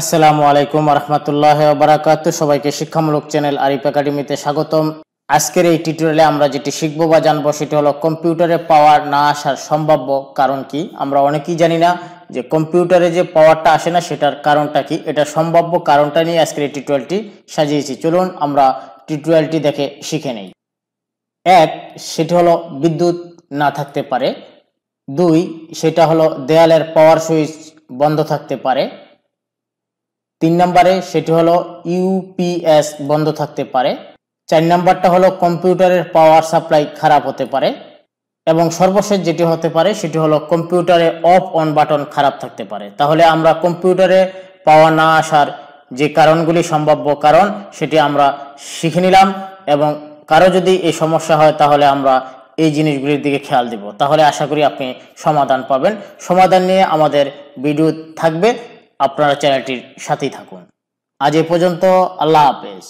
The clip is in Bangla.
আসসালামু আলাইকুম রহমতুল্লাহি ওয়া বারাকাতুহু। সবাইকে শিক্ষামূলক চ্যানেল আরিফ একাডেমিতে স্বাগতম। আজকের এই টিউটোরিয়ালে আমরা যেটি শিখবো বা জানবো সেটি হলো কম্পিউটারে পাওয়ার না আসার সম্ভাব্য কারণ কি। আমরা অনেকেই জানি না যে কম্পিউটারে যে পাওয়ারটা আসে না সেটার কারণটা কি। এটা সম্ভাব্য কারণটা নিয়ে আজকের এই টিউটোরিয়ালটি সাজিয়েছি। চলুন আমরা টিউটোরিয়ালটি দেখে শিখে নেই। এক, সেটি হলো বিদ্যুৎ না থাকতে পারে। দুই, সেটা হলো দেয়ালের পাওয়ার সুইচ বন্ধ থাকতে পারে। 3 নম্বরে সেটি হলো ইউপিএস বন্ধ থাকতে পারে। 4 নম্বরটা হলো কম্পিউটারের পাওয়ার সাপ্লাই খারাপ হতে পারে। এবং সর্বশেষ যেটি হতে পারে সেটি হলো কম্পিউটারে অফ অন বাটন খারাপ থাকতে পারে। তাহলে আমরা কম্পিউটারে পাওয়ার না আসার যে কারণগুলি সম্ভাব্য কারণ সেটি আমরা শিখে নিলাম, এবং কারো যদি এই সমস্যা হয় তাহলে আমরা এই জিনিসগুলির দিকে খেয়াল দিব। তাহলে আশা করি আপনি সমাধান পাবেন। সমাধান নিয়ে আমাদের ভিডিও থাকবে, আপনারা চ্যানেলটির সাথেই থাকুন। আজ এ পর্যন্ত, আল্লাহ হাফেজ।